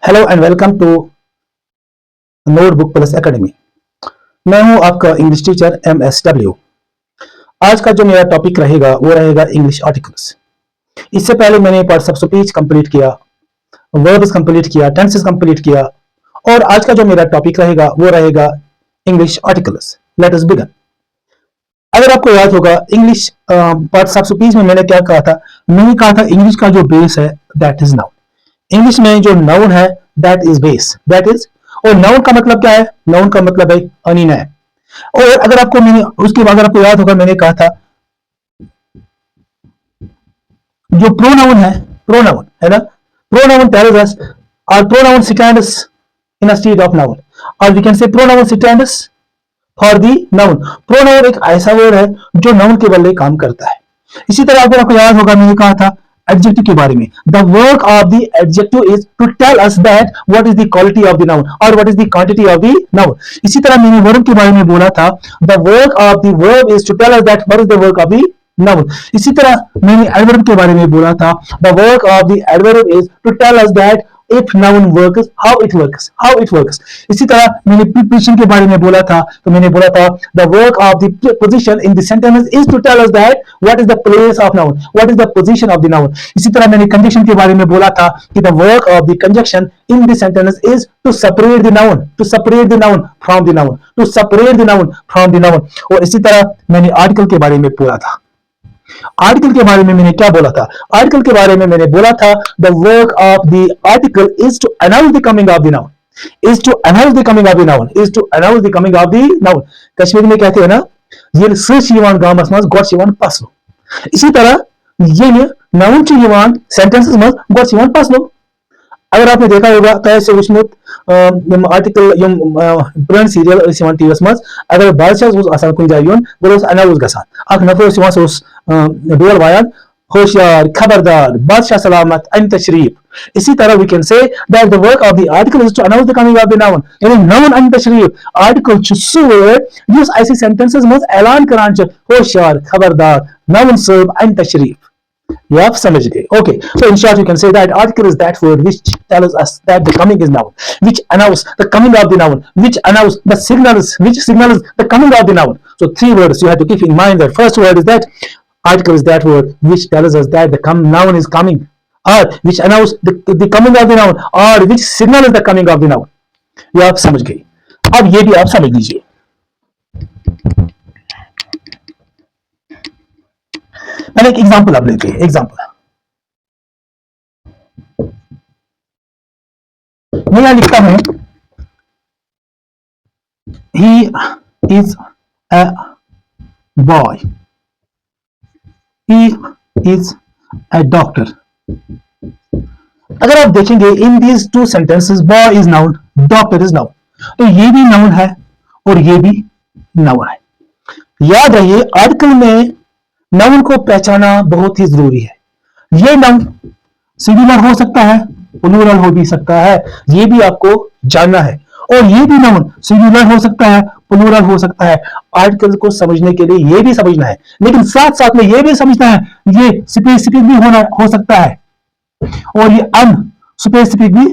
Hello and welcome to notebook plus academy. मैं हूं आपका इंग्लिश टीचर MSW। आज का जो मेरा टॉपिक रहेगा वो रहेगा इंग्लिश आर्टिकल्स। इससे पहले मैंने पार्ट्स ऑफ स्पीच कंप्लीट किया, वर्ब्स कंप्लीट किया, टेंसेस कंप्लीट किया और आज का जो मेरा टॉपिक रहेगा वो रहेगा English articles. Let us begin. अगर आपको याद होगा इंग्लिश पार्ट्स ऑफ स्पीच में मैंने क्या कहा था? मैंने कहा था इंग्लिश का जो बेस है दैट इज नाउन। इंग्लिश में जो नाउन है that is base, that is. और नाउन का मतलब क्या है? नाउन का मतलब है अनिन है। और अगर आपको मैंने उसके बाद अगर आपको याद होगा मैंने कहा था जो प्रोनाउन है, प्रोनाउन है ना, प्रोनाउन टेल्स अस और pronoun stands in a state of noun और we can say pronoun stands for the noun. Pronoun एक ऐसा वर्ड है जो नाउन के बदले काम करता है। इसी तरह अगर आपको याद होगा मैंने कहा था एडजेक्टिव के बारे में, the work of the adjective is to tell us that what is the quality of the noun और what is the quantity of the noun. इसी तरह मैंने वर्ब के बारे में बोला था, the work of the verb is to tell us that what is the work of the noun. इसी तरह मैंने एडवर्ब के बारे में बोला था, the work of the adverb is to tell us that if noun works how it works, how it works। इसी तरह मैंने preposition के बारे में बोला था, तो मैंने बोला था the work of the preposition in the sentence is to tell us that what is the place of noun, what is the position of the noun। इसी तरह मैंने conjunction के बारे में बोला था कि the work of the conjunction in the sentence is to separate the noun, to separate the noun from the noun, to separate the noun from the noun। और इसी तरह मैंने article के बारे में बोला था। आर्टिकल के बारे में मैंने क्या बोला था? आर्टिकल के बारे में मैंने बोला था the work of the article is to announce the coming of the noun, is to announce the coming of the noun, is to announce the coming of the noun. Kashmir में कहते हैं ना ये सच यवान गामस मज गॉट्स यवान पसलो। इसी तरह ये नाउन च यवान सेंटेंसेस मज गॉट्स यवान पसलो। अगर आपने देखा होगा तो वुचमुत आर्टिकल पुरान सीरियल टीवीस मज अगर बादशाह कुछ जाए वो अनाउंस गसान अख नफर डोल वायान होशियार खबरदार बादशाह सलामत अन तशरीफ। इसी तरह we can say that the work of the article is to announce the coming of the noun, यानी नाउन अन तशरीफ आर्टिकल सु वर्ड युस ऐसी सेंटेंसेस मज ऐलान करान छ होशियार खबरदार नाउन सर्व अन तशरीफ। You have समझ गए? Okay, so in short you can say that article is that word which tells us that the coming is noun, which announce the coming of the noun, which announce the signals, which signals the coming of the noun. So three words you have to keep in mind. The first word is that article is that word which tells us that the noun is coming, or which announce the coming of the noun, or which signal is the coming of the noun. You have समझ गए? अब ये भी आप समझ लीजिए। मैंने एक एग्जांपल आप लेते हैं। एग्जांपल मैं यहां लिखता हूं he is a boy, he is a doctor. अगर आप देखेंगे in these two sentences boy is noun, doctor is noun, तो ये भी नाउन है और ये भी नाउन है। याद रहिए आर्टिकल में नाउन को पहचाना बहुत ही जरूरी है। ये नाउन सिंगुलर हो सकता है, प्लूरल हो भी सकता है, ये भी आपको जानना है। और ये भी नाउन सिंगुलर हो सकता है, प्लूरल हो सकता है। आर्टिकल को समझने के लिए ये भी समझना है, लेकिन साथ साथ में ये भी समझना है ये स्पेसिफिक भी हो सकता है और ये अनस्पेसिफिक भी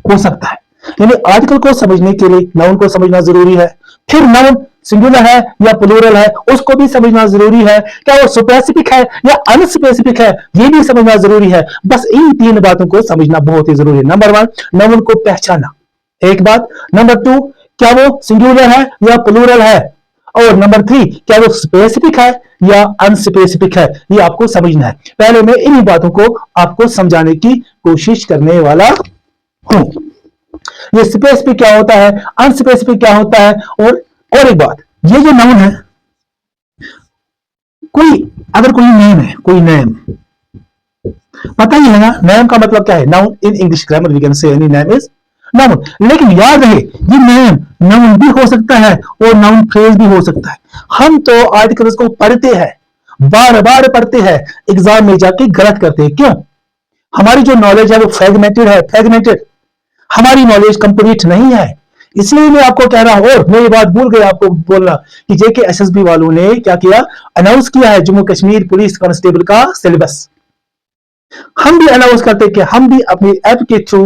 हो सकता है। यानी आर्टिकल को समझने के लिए नाउन को समझना जरूरी है, फिर नाउन सिंगुलर है या प्लूरल है उसको भी समझना जरूरी है, क्या वो स्पेसिफिक है या अनस्पेसिफिक है ये भी समझना जरूरी है। बस इन तीन बातों को समझना बहुत ही जरूरी है। नंबर वन, नाउन को पहचाना, एक बात। नंबर टू, क्या वो सिंगुलर है या प्लूरल है, और नंबर थ्री, क्या वो स्पेसिफिक है या अनस्पेसिफिक है, ये आपको समझना है। पहले मैं इन्हीं बातों को आपको समझाने की कोशिश करने वाला हूं। ये स्पेसिफिक क्या होता है, अनस्पेसिफिक क्या होता है, और एक बात, ये जो नाउन है, अगर कोई नेम है, कोई नेम, पता ही है ना नेम का मतलब क्या है? Noun in English grammar we can say any name is noun. लेकिन याद रहे ये नेम नाउन भी हो सकता है और नाउन फ्रेज भी हो सकता है। हम तो आर्टिकल्स को पढ़ते हैं, बार बार पढ़ते हैं, एग्जाम में जाके गलत करते हैं। क्यों? हमारी जो नॉलेज है वो फ्रेगमेंटेड है, फ्रेगमेंटेड, हमारी नॉलेज कंप्लीट नहीं है। इसलिए मैं आपको कह रहा हूं, और मैं ये बात भूल गया आपको बोलना कि जेके एसएसबी वालों ने क्या किया, अनाउंस किया है जम्मू कश्मीर पुलिस कांस्टेबल का सिलेबस। हम भी अनाउंस करते हैं कि हम भी अपनी ऐप के थ्रू,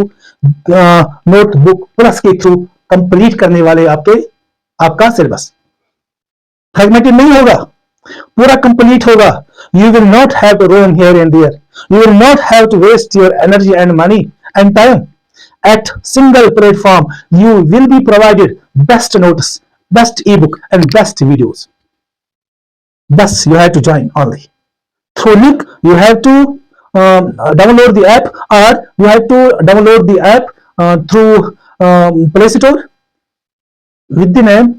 नोटबुक प्लस के थ्रू कंप्लीट करने वाले आपका सिलेबस फ्रेगमेंटेड नहीं होगा, पूरा कंप्लीट होगा. You will not have to roam here and there, you will not have to waste your energy and money and time. At single platform, you will be provided best notes, best ebook, and best videos. Thus, you have to join only. Through link, you have to download the app, or you have to download the app through Play Store with the name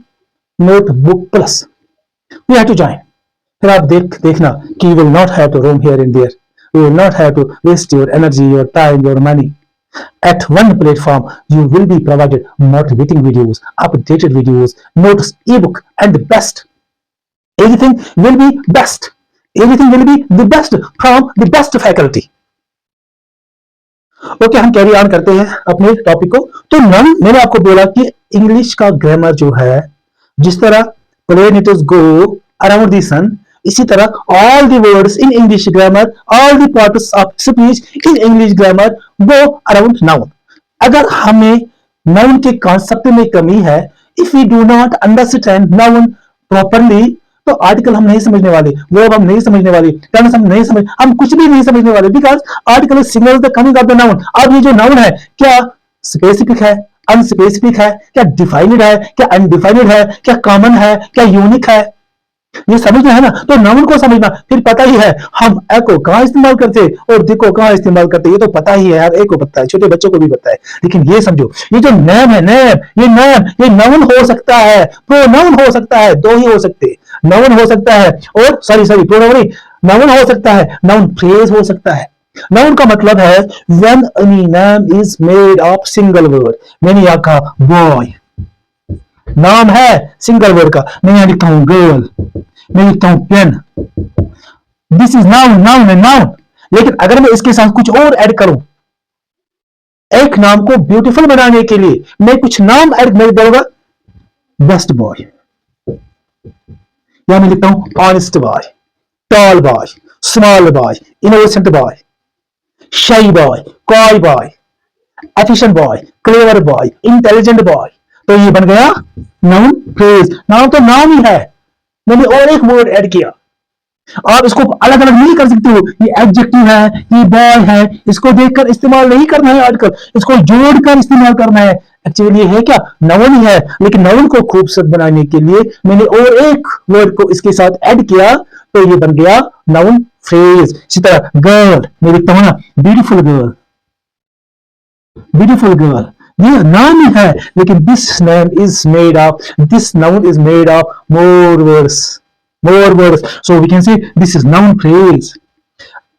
Notebook Plus. You have to join. फिर आप देखना कि you will not have to roam here and there. You will not have to waste your energy, your time, your money. At one platform, you will be provided motivating videos, updated videos, notes, ebook, and the best. Everything will be best. Everything will be the best from the best faculty. Okay, हम carry on करते हैं अपने topic को. तो मैंने आपको बोला कि इंग्लिश का ग्रामर जो है, जिस तरह planets go around the sun, इसी तरह all the words in English grammar, all the parts of speech in English grammar go around noun. अगर हमें नाउन के कॉन्सेप्ट में कमी है, if we do not understand noun properly, तो article हम नहीं समझने वाले, वर्ब हम नहीं समझने वाले, टेंस हम नहीं समझ, हम कुछ भी नहीं समझने वाले, because article signals the coming of the noun. अब ये जो नाउन है, क्या स्पेसिफिक है, अनस्पेसिफिक है, क्या डिफाइनेड है, क्या अनडिफाइनेड है, क्या कॉमन है, क्या यूनिक है, ये समझना है ना. तो नाउन को समझना, फिर पता ही है हम ए को कहां इस्तेमाल करते और दी को कहां इस्तेमाल करते, ये तो पता ही है यार, ए को पता है, छोटे बच्चों को भी पता है. लेकिन ये समझो, ये जो नेम है, ये नाउन हो सकता है, प्रोनाउन हो सकता है, दो ही हो सकते, नाउन हो सकता है और सॉरी प्रोनाउन, नाउन हो सकता है, नाउन फ्रेज हो सकता है. नाउन का मतलब है when any name is made of single word. मैंने यहाँ कहा बॉय, नाम है सिंगल वर्ड का. मैं यहां लिखता हूं गर्ल, मैं लिखता हूं पेन. दिस इज नाउन है नाउन. लेकिन अगर मैं इसके साथ कुछ और ऐड करूं, एक नाम को ब्यूटीफुल बनाने के लिए मैं कुछ नाम ऐड कर दूंगा, बेस्ट बॉय, या मैं लिखता हूं honest boy, tall boy, small boy, innocent boy, shy boy, coy boy, efficient boy, clever boy, intelligent boy. तो ये बन गया नाउन फ्रेज. नाउन तो नाम ही है, मैंने और एक वर्ड ऐड किया. आप इसको अलग अलग नहीं कर सकते हो, ये एडजेक्टिव है, ये बॉय है, इसको देखकर इस्तेमाल नहीं करना है आजकल, इसको जोड़कर इस्तेमाल करना है. एक्चुअली ये है क्या, नाउन ही है, लेकिन नाउन को खूबसूरत बनाने के लिए मैंने और एक वर्ड को इसके साथ ऐड किया, तो ये बन गया नाउन फ्रेज. इसी तरह गर्ल, मैं लिखता हूं ना ब्यूटीफुल गर्ल, ब्यूटीफुल गर्ल, ये नाम ही है, लेकिन this noun is made of more words. So we can say this is noun phrase.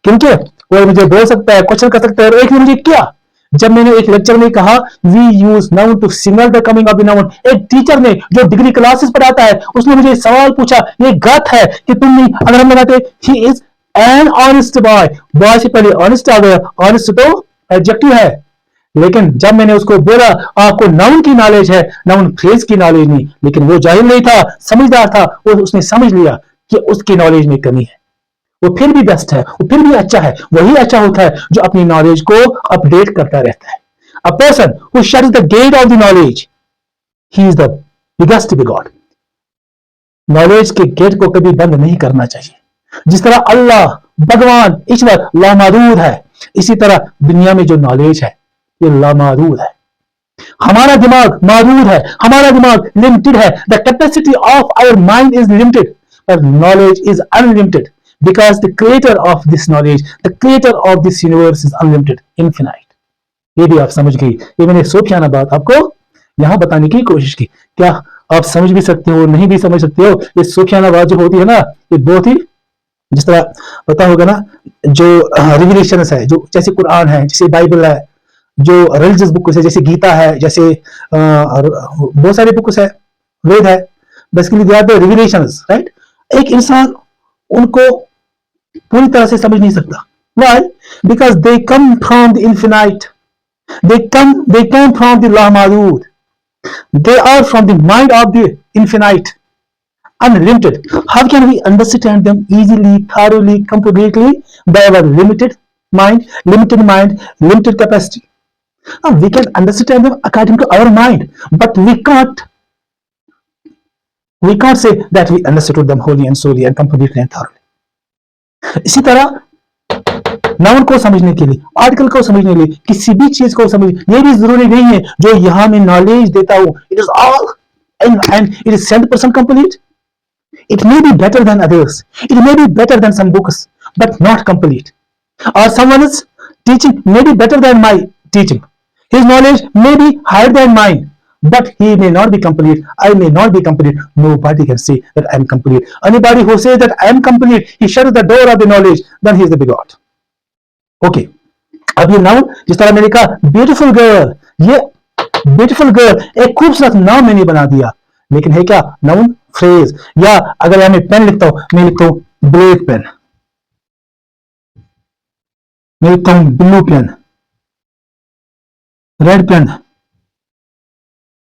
क्योंकि कोई मुझे बोल सकता है, क्वेश्चन कर सकता है, और एक ने मुझे क्या, जब मैंने एक लेक्चर में कहा we use noun to signal the coming of the noun, एक टीचर ने जो डिग्री क्लासेस पढ़ाता है, उसने मुझे सवाल पूछा, ये गलत है कि तुम नहीं, अगर हम लगाते he is an honest boy, boy से पहले ऑनेस्ट आ गया, ऑनेस्ट तो एडजेक्टिव है. लेकिन जब मैंने उसको बोला आपको नाउन की नॉलेज है, नाउन फ्रेज की नॉलेज नहीं, लेकिन वो जाहिल नहीं था, समझदार था, वो उसने समझ लिया कि उसकी नॉलेज में कमी है, वो फिर भी बेस्ट है, वो फिर भी अच्छा है. वही अच्छा होता है जो अपनी नॉलेज को अपडेट करता रहता है. A person who shuts the gate of the knowledge, he is the biggest bigot. Knowledge के गेट को कभी बंद नहीं करना चाहिए. जिस तरह अल्लाह, भगवान, ईश्वर लामादूद है, इसी तरह दुनिया में जो नॉलेज है ये लामादूद है. हमारा दिमाग मादूद है, हमारा दिमाग लिमिटेड है. The capacity of our mind is limited, but knowledge is unlimited because the creator of this knowledge, the creator of this universe is unlimited, infinite. ये भी आप समझ गई. ये मैंने सोफियाना बात आपको यहां बताने की कोशिश की. क्या आप समझ भी सकते हो, नहीं भी समझ सकते हो. ये सोफियाना बात जो होती है ना, ये बहुत ही, जिस तरह पता होगा ना, जो रिविलेशंस है, जो जैसे कुरान है, जैसे बाइबल है, जो रिलीजियस बुक्स है, जैसे गीता है, जैसे बहुत सारे बुक्स है, वेद है, basically they are the revelations, right. एक इंसान उनको पूरी तरह से समझ नहीं सकता. Why? Because they come from the infinite. They come from the Lahmadud. They are from the mind of the infinite, unlimited. How can we understand them easily, thoroughly, completely? By our limited mind, limited capacity. We can understand them according to our mind, but we can't say that we understood them wholly and solely and completely and thoroughly. इसी तरह noun को समझने के लिए, article को समझने के लिए, किसी भी चीज को समझ, ये भी जरूरी नहीं है जो यहां मैं नॉलेज देता हूं, it is all and it is 100% complete. It may be better than others, it may be better than some books, but not complete. Or someone's teaching may be better than my teaching, his knowledge may be higher than mine, but he may not be complete, I may not be complete. Nobody can say that I am complete. Anybody who says that I am complete, he shuts the door of the knowledge, then he is the bigot. Okay, अब ये noun, जिस तरह मैंने कहा beautiful girl, ये beautiful girl एक खूबसूरत नाम मैंने बना दिया, लेकिन है क्या नाउन फ्रेज. या अगर यहां मैं पेन लिखता हूं, मैं लिखता हूं ब्लैक पेन, मैं लिखता हूं ब्लू पेन, रेड पेन,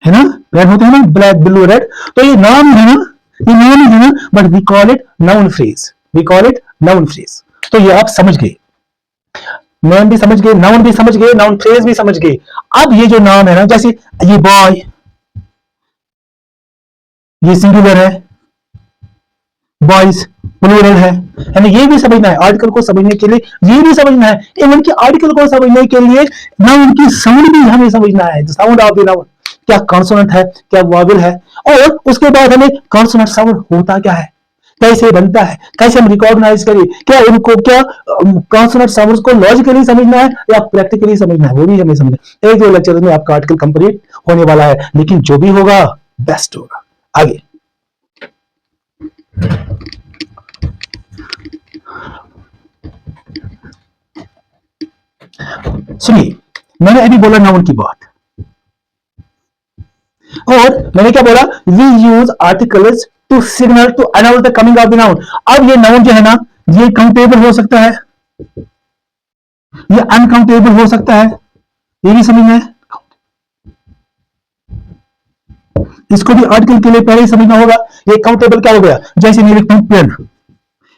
है ना, पेन होते हैं ना ब्लैक ब्लू रेड, तो ये नाम है ना, ये नाम है ना, but we call it noun phrase, we call it noun phrase. तो ये आप समझ गए, नेम भी समझ गए, नाउन भी समझ गए, नाउन फ्रेज भी समझ गए. अब ये जो नाम है ना, जैसे ये बॉय, ये सिंगुलर है, बॉयज प्लूरल है ना, ये भी समझना है. आर्टिकल को समझने के लिए ये भी समझना है, इवन कि आर्टिकल को समझने के लिए नाउन की साउंड भी हमें समझना है. साउंड ऑफ द नाउन, क्या कॉन्सोनेंट है, क्या वॉवेल है, और उसके बाद हमें कॉन्सोनेंट साउंड होता क्या है, कैसे बनता है, कैसे हम रिकॉग्नाइज करें, क्या उनको, क्या कॉन्सोनेंट साउंड्स को लॉजिकली समझना है या प्रैक्टिकली समझना है, वो भी हमें समझना है. एक दो लेक्चर में आपका आर्टिकल कंप्लीट होने वाला है, लेकिन जो भी होगा बेस्ट होगा. आगे सुनिए, मैंने अभी बोला नाउन की बात, और मैंने क्या बोला, we use articles to signal to announce the coming of the noun. अब ये नाउन जो है ना, ये काउंटेबल हो सकता है, ये अनकाउंटेबल हो सकता है, ये भी समझना है. इसको भी आर्टिकल के लिए पहले ही समझना होगा. ये काउंटेबल क्या हो गया, जैसे मैं लिखता हूं पेन,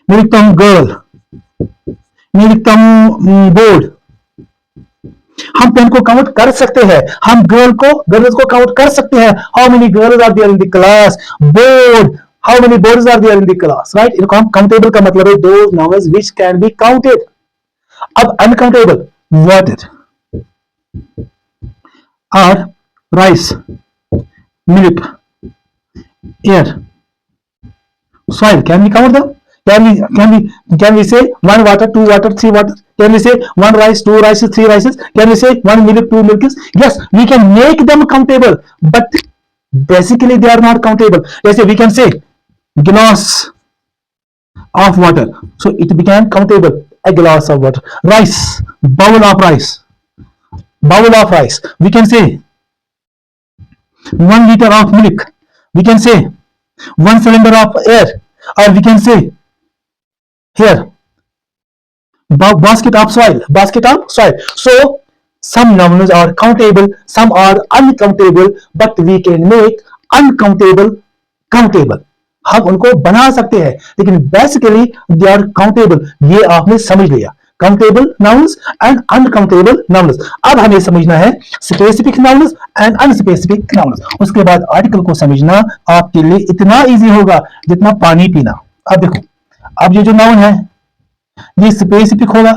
मैं लिखता हूं गर्ल, मैं लिखता हूं बोर्ड. हम पेन को काउंट कर सकते हैं, हम गर्ल्स को काउंट कर सकते हैं. How many girls are there in the class, board, how many boards are there in the class, right. इनको हम काउंटेबल का मतलब है those nouns which can be counted. अब uncountable, water, or, rice, milk, air, soil. Can we count them? Can we say one water, two water, three water? Can we say one rice, two rices, three rices? Can we say one milk, two milks? Yes, we can make them countable, but basically they are not countable. Jैसे we can say glass of water, so it became countable, a glass of water. Rice, bowl of rice, bowl of rice. We can say 1 liter of milk. We can say 1 cylinder of air, or we can say here basket of soil, basket of soil. So some nouns are countable, some are uncountable, but we can make uncountable countable. हम उनको बना सकते हैं, लेकिन basically they are countable. ये आपने समझ लिया, countable nouns and uncountable nouns. अब हमें समझना है specific nouns and unspecific nouns. उसके बाद आर्टिकल को समझना आपके लिए इतना इजी होगा जितना पानी पीना. अब देखो, अब ये जो नाउन है ये स्पेसिफिक होगा,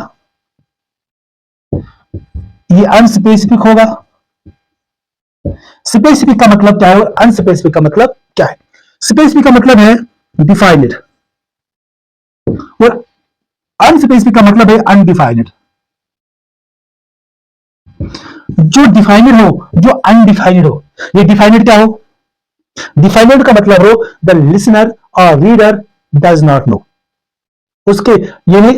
ये अनस्पेसिफिक होगा. स्पेसिफिक का मतलब क्या है और अनस्पेसिफिक का मतलब क्या है? स्पेसिफिक का मतलब है डिफाइंड और अनस्पेसिफिक का मतलब है अनडिफाइंड. जो डिफाइंड हो, जो अनडिफाइंड हो. ये डिफाइंड क्या हो? डिफाइंड का मतलब हो द लिसनर और रीडर डज नॉट नो. उसके यानी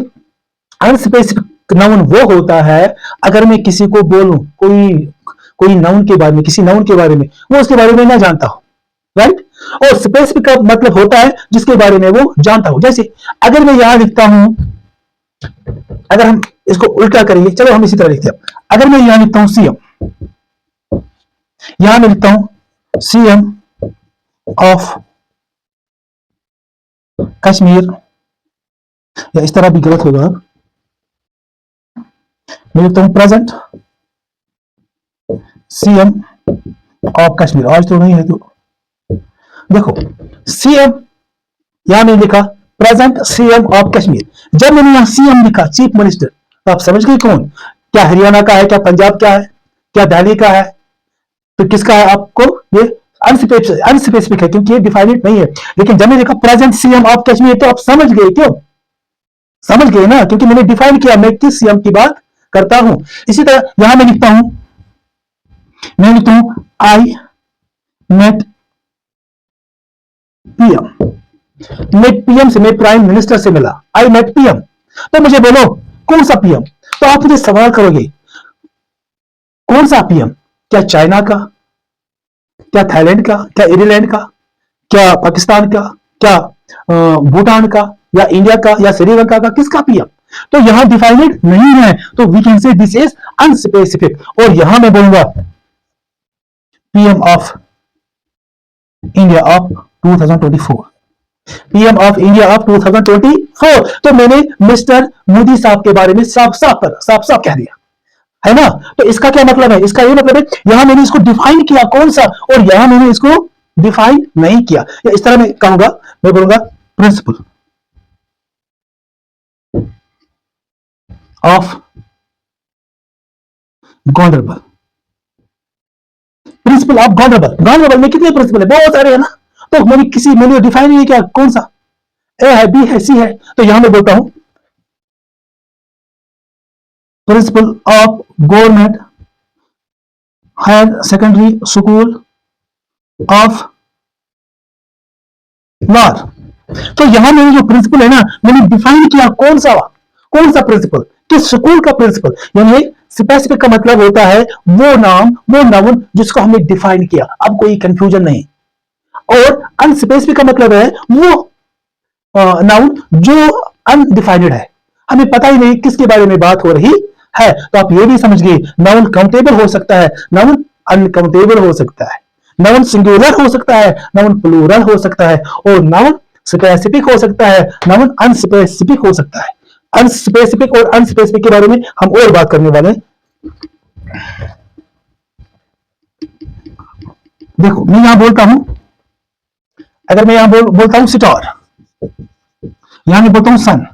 अनस्पेसिफिक नाउन वो होता है अगर मैं किसी को बोलूं कोई नाउन के बारे में, किसी नाउन के बारे में, वो उसके बारे में ना जानता हो, राइट. और स्पेसिफिक का मतलब होता है जिसके बारे में वो जानता हो. जैसे अगर मैं यहां लिखता हूं, अगर हम इसको उल्टा करेंगे, चलो हम इसी तरह लिखते हैं. अगर मैं यहां लिखता हूं सीएम, यहां मैं लिखता हूं सीएम ऑफ कश्मीर, या इस तरह भी गलत होगा. मैं लिखता हूं प्रेजेंट सीएम ऑफ कश्मीर। आज तो नहीं है तो देखो सीएम, यहां मैंने लिखा प्रेजेंट सीएम ऑफ कश्मीर। जब मैंने यहां सीएम लिखा चीफ मिनिस्टर, तो आप समझ गए कौन, क्या हरियाणा का है, क्या पंजाब का है, क्या दिल्ली का है, तो किसका है आपको ये अनस्पेसिफिक है क्योंकि ये डिफाइनेड नहीं है। लेकिन जब मैंने लिखा प्रेजेंट सीएम ऑफ कश्मीर तो आप समझ गए, क्यों समझ गए ना, क्योंकि मैंने डिफाइन किया मैं किस सीएम की बात करता हूं। इसी तरह यहां मैं लिखता हूं आई मेट पीएम। मैं पीएम से, मैं प्राइम मिनिस्टर से मिला, आई मेट पीएम। तो मुझे बोलो कौन सा पीएम, तो आप मुझे सवाल करोगे कौन सा पीएम, क्या चाइना का, क्या थाईलैंड का, क्या आयरलैंड का, क्या पाकिस्तान का, क्या भूटान का, या इंडिया का, या श्रीलंका का, किसका पीएम। तो यहां डिफाइनेड नहीं है, तो we can say this is unspecific. और यहां मैं बोलूंगा PM of India of 2024, PM of India of 2024। तो मैंने मिस्टर मोदी साहब के बारे में साफ साफ कह दिया है ना। तो इसका क्या मतलब है, इसका ये मतलब है यहां मैंने इसको डिफाइन किया कौन सा, और यहां मैंने इसको डिफाइन नहीं किया। या इस तरह मैं कहूंगा, मैं बोलूंगा प्रिंसिपल ऑफ गॉनरेबल, प्रिंसिपल ऑफ गॉनरेबल। गॉनरेबल में कितने प्रिंसिपल है, बहुत सारे है ना। तो मैंने डिफाइन नहीं किया कौन सा, ए है, बी है, सी है। तो यहां मैं बोलता हूं principal of government higher secondary school of law. तो यहां मैंने जो प्रिंसिपल है ना, मैंने डिफाइन किया कौन सा प्रिंसिपल, किस स्कूल का प्रिंसिपल। यानी स्पेसिफिक का मतलब होता है वो नाम, वो नाउन जिसको हमने डिफाइन किया। अब कोई कंफ्यूजन नहीं। और अनस्पेसिफिक का मतलब है वो नाउन जो अनडिफाइनेड है, हमें पता ही नहीं किसके बारे में बात हो रही है। तो आप ये भी समझ गए नाउन काउंटेबल हो सकता है, नाउन अनकाउंटेबल हो सकता है, नाउन सिंगुलर हो सकता है, नाउन प्लूरल हो सकता है, और नाउन स्पेसिफिक हो सकता है, नाउन अनस्पेसिफिक हो सकता है। अनस्पेसिफिक और अनस्पेसिफिक के बारे में हम और बात करने वाले हैं। देखो मैं यहां बोलता हूं, अगर मैं यहां बोलता हूं सितार, यहां मैं बोलता हूं सन।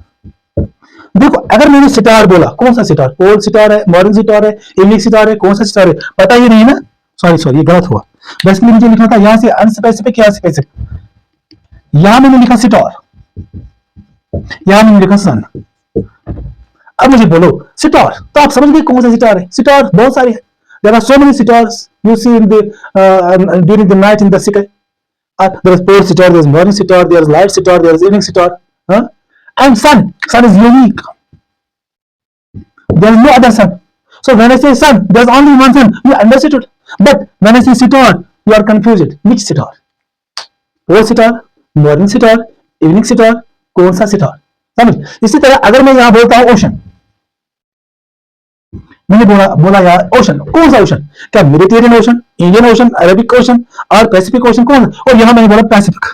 देखो अगर मैंने सितार बोला, कौन सा सितार, पोल सितार है, मॉर्निंग सितार है, इवनिंग सितार है, कौन सा सितार है, पता ही नहीं ना। सॉरी ये गलत हुआ, बेसिकली मुझे लिखना था यहां से अनस्पेसिफिक, यहां स्पेसिफिक। यहां मैंने लिखा सितार, यहां मैंने लिखा सन। अब मुझे बोलो सितार, तो आप समझ गए कौन सा सितार है। सितार बहुत सारे हैं, there are so many stars you see in the during the night in the sky. There is pole sitar, there is morning sitar, there is light sitar, there is evening sitar, huh? And sun is unique. There is no other sun. So when I say sun, there is only one sun. You understood? But when I say sitar, you are confused. Which sitar? Pole sitar, morning sitar, evening sitar, कौन सा सितार, समझ। इसी तरह अगर मैं यहां बोलता हूं ओशन, मैंने बोला यार ओशन, कौन सा ओशन, क्या Mediterranean ocean, Indian ocean, Arabic ocean और पैसिफिक ओशन, कौन। और यहां मैंने बोला पैसिफिक।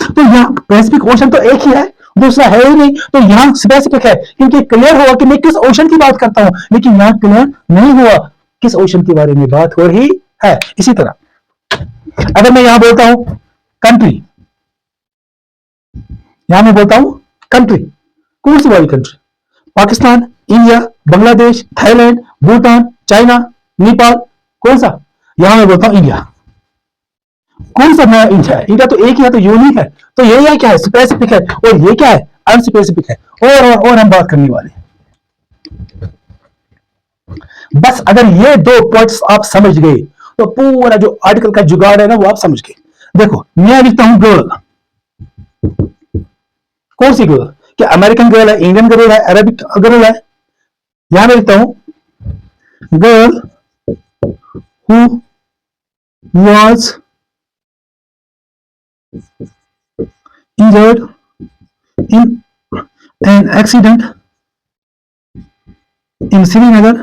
तो यहाँ पैसिफिक ओशन तो एक ही है, दूसरा है ही नहीं। तो यहां स्पेसिफिक है क्योंकि क्लियर हुआ कि मैं किस ओशन की बात करता हूं, लेकिन यहां क्लियर नहीं हुआ किस ओशन के बारे में बात हो रही है। इसी तरह अगर मैं यहां बोलता हूं कंट्री, यहां मैं बोलता हूं कंट्री, कौन सी वाली country, Pakistan, India, Bangladesh, Thailand, Bhutan, China, Nepal, कौन सा। यहां मैं बोलता हूं इंडिया, कौन सा नया इंडिया है, इंडिया तो एक ही है, तो यूनिक है। तो ये क्या है, स्पेसिफिक है, और ये क्या है, अनस्पेसिफिक है। और हम बात करने वाले हैं। बस अगर ये दो पॉइंट्स आप समझ गए तो पूरा जो आर्टिकल का जुगाड़ है ना वो आप समझ गए। देखो मैं लिखता हूं गर्ल, कौन सी गर्ल, क्या अमेरिकन गर्ल है, इंडियन गर्ल है, अरेबिक गर्ल है। यहां मैं लिखता हूं girl who was injured in an accident in Srinagar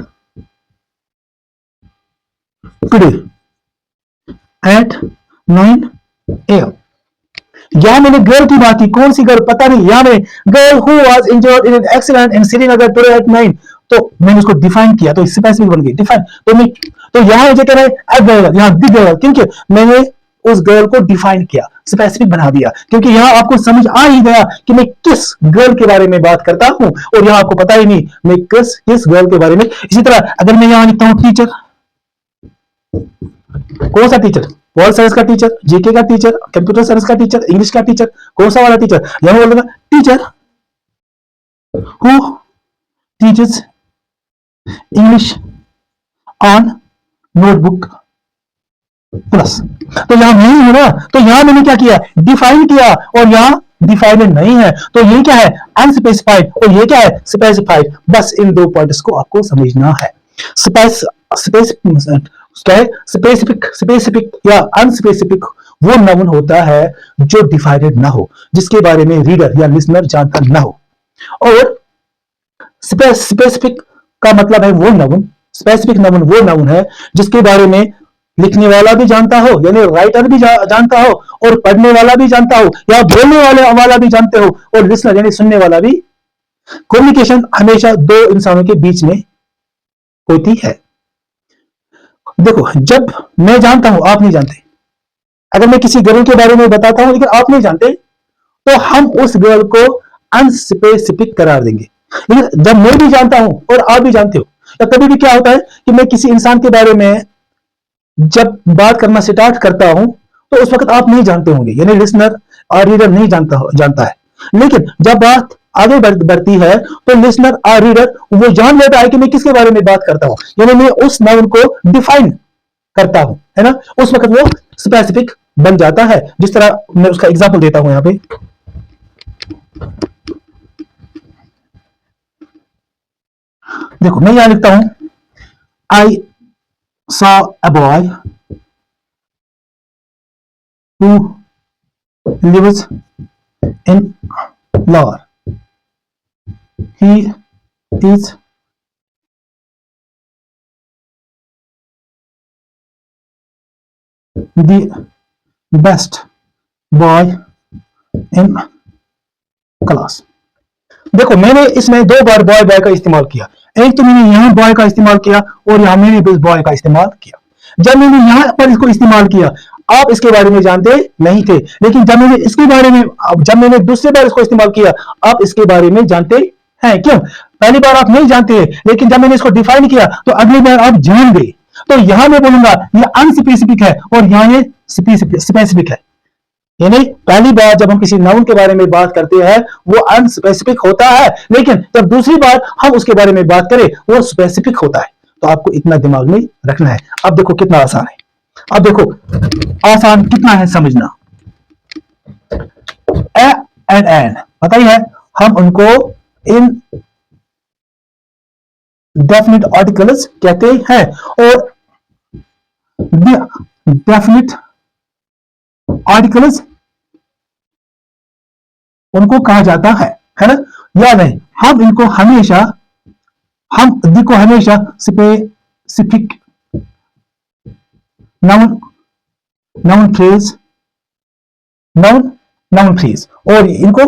today at 9 AM. यहाँ मैंने गर्ल की बात की, कौन सी गर्ल पता नहीं, यहाँ मैंने girl who was injured in an accident in Srinagar today at 9, तो मैंने उसको डिफाइन किया, तो स्पेसिफिक बन गई डिफाइन। तो यहाँ मुझे कह रहे हैं ए गर्ल, यहाँ दी गर्ल, क्योंकि मैंने उस गर्ल को डिफाइन किया, स्पेसिफिक बना दिया, क्योंकि यहाँ आपको समझ आ ही गया कि मैं किस गर्ल के बारे में बात करता हूँ, और यहाँ आपको पता ही नहीं मैं किस गर्ल के बारे में। इसी तरह अगर मैं यहाँ लिखता हूँ टीचर, कौन सा टीचर, पॉल साइंस का टीचर, जीके का टीचर, कंप्यूटर साइंस का टीचर, इंग्लिश का टीचर, कौन सा वाला टीचर, यहां बोलेगा teacher who teachers English on notebook plus. तो यहां नहीं है ना, तो यहां मैंने क्या किया, डिफाइन किया, और यहां डिफाइंड नहीं है, तो ये क्या है अनस्पेसिफाइड, और ये क्या है स्पेसिफाइड। बस इन दो पॉइंट्स को आपको समझना है। स्पेसिफिक स्पेसिफिक या अनस्पेसिफिक वो नाउन होता है जो डिफाइनेड ना हो, जिसके बारे में रीडर या लिसनर जानता ना हो। और स्पेसिफिक का मतलब है वो नाउन, स्पेसिफिक नाउन वो नाउन है जिसके बारे में लिखने वाला भी जानता हो, यानी राइटर भी जानता हो, और पढ़ने वाला भी जानता हो, या बोलने वाला भी जानते हो, और लिसनर यानी सुनने वाला भी। कम्युनिकेशन हमेशा दो इंसानों के बीच में होती है। देखो, जब मैं जानता हूं आप नहीं जानते, अगर मैं किसी गर्ल के बारे में बताता हूं लेकिन आप नहीं जानते, तो हम उस गर्ल को अनस्पेसिफिक करार देंगे। लेकिन जब मैं भी जानता हूं और आप भी जानते हो, या कभी भी क्या होता है कि मैं किसी इंसान के बारे में जब बात करना स्टार्ट करता हूं तो उस वक्त आप नहीं जानते होंगे, यानी लिसनर और रीडर नहीं जानता है। लेकिन जब बात आगे बढ़ती है तो लिसनर और रीडर वो जान लेता है कि मैं किसके बारे में बात करता हूं, यानी मैं उस नाउन को डिफाइन करता हूं, है ना, उस वक्त वो स्पेसिफिक बन जाता है। जिस तरह मैं उसका एग्जांपल देता हूं यहां पे, देखो मैं यहां लिखता हूं I saw a boy who lives in Lahore, he is the best boy in class। देखो मैंने इसमें दो बार बॉय बॉय का इस्तेमाल किया, एक तो मैंने यहां बॉय का इस्तेमाल किया और यहां मैंने भी बॉय का इस्तेमाल किया। जब मैंने यहां पर इसको इस्तेमाल किया आप इसके बारे में जानते नहीं थे, लेकिन जब मैंने इसके बारे में जब मैंने दूसरी बार इसको इस्तेमाल किया आप इसके बारे में जानते हैं। क्यों, पहली बार आप नहीं जानते हैं, लेकिन जब मैंने इसको डिफाइन किया तो अगली बार आप जान गए। तो यहां मैं बोलूंगा ये अनस्पेसिफिक है और यहां ये स्पेसिफिक है। यानी पहली बार जब हम किसी नाउन के बारे में बात करते हैं वो अनस्पेसिफिक होता है, लेकिन जब दूसरी बार हम उसके बारे में बात करें वो स्पेसिफिक होता है। तो आपको इतना दिमाग में रखना है। अब देखो कितना आसान है, अब देखो आसान कितना है समझना। ए एंड एन पता ही है, हम उनको इन डेफिनिट आर्टिकल्स कहते हैं, और डेफिनिट आर्टिकल्स उनको कहा जाता है ना, या नहीं। हम इनको हमेशा स्पेसिफिक नाउन फ्रेज और इनको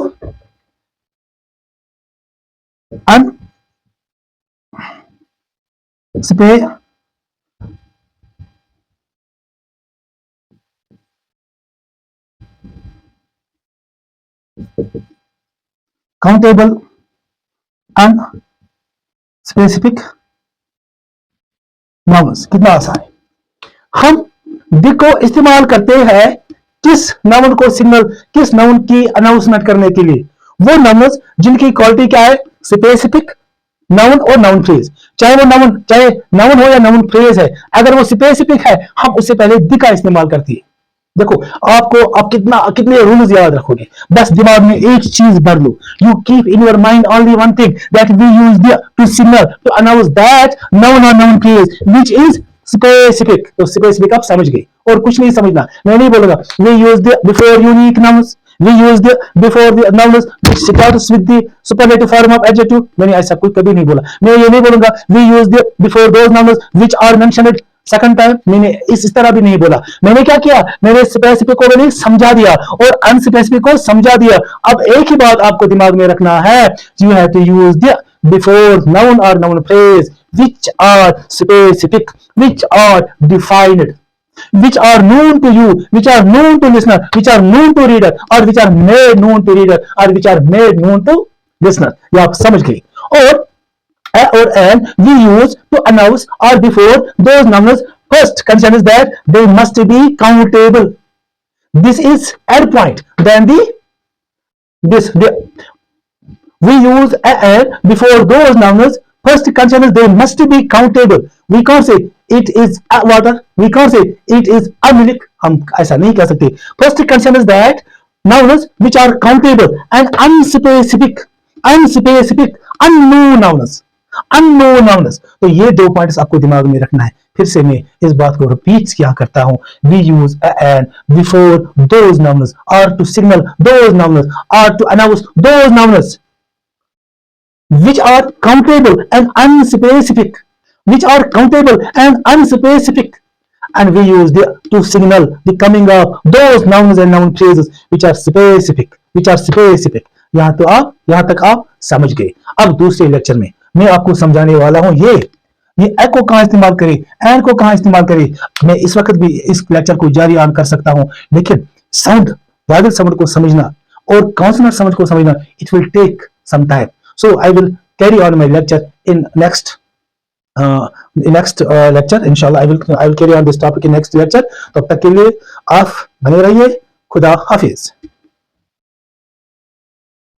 काउंटेबल अनस्पेसिफिक नाउन्स। कितना आसान है। हम दी को इस्तेमाल करते हैं किस नाउन को सिग्नल, किस नाउन की अनाउंसमेंट करने के लिए, वो नाउन्स जिनकी क्वालिटी क्या है स्पेसिफिक नाउन और नाउन फ्रेज। चाहे नाउन हो या नाउन फ्रेज है, अगर वो स्पेसिफिक है हम उससे पहले दी का इस्तेमाल करती है। देखो आप कितने रूल्स याद रखोगे, बस दिमाग में एक चीज भर लो, you keep in your mind only one thing that we use to signal to announce that noun और noun phrase which is specific. तो स्पेसिफिक आप समझ गए और कुछ नहीं समझना, मैं नहीं बोलूंगा we use before unique nouns, we use the before the nouns which starts with the superlative form of adjective. मैंने ऐसा कोई कभी नहीं बोला. मैं ये नहीं बोलूंगा we use the before those nouns which are mentioned second time. मैंने इस तरह भी नहीं बोला. मैंने क्या किया, मैंने स्पेसिफिक को मैंने समझा दिया और अनस्पेसिफिक को समझा दिया. अब एक ही बात आपको दिमाग में रखना है, you have to use the before noun और noun phrase which are specific, which are defined, which are known to you, which are known to listener, which are known to reader, or which are made known to reader, or which are made known to listener. ये आप समझ गए. और a or an we use to announce or before those nouns. First condition is that they must be countable. This is add point. Then we use a and before those nouns. First condition is they must be countable. We can't say it is a water. We can't say it is a milk. हम ऐसा नहीं कह सकते. First condition is that nouns which are countable and unspecific, unknown nouns. तो ये दो points आपको दिमाग में रखना है. फिर से मैं इस बात को रिपीट क्या करता हूं. We use a and before those nouns or to signal those nouns or to announce those nouns which are countable and unspecific, and we use to signal the coming of those nouns and noun phrases which are specific. यहां तक आप समझ गए. अब दूसरे lecture में मैं आपको समझाने वाला हूं ये ए को कहां इस्तेमाल करें, एन को कहां इस्तेमाल करें. मैं इस वक्त भी इस लेक्चर को जारी ऑन कर सकता हूं, लेकिन साउंड वाइवल साउंड को समझना और कॉन्सोनेंट साउंड को समझना, it will take some time. So I will carry on my lecture in next lecture. Inshallah, I will carry on this topic in next lecture. तब तक के लिए आप बने रहिए. खुदा हाफिज.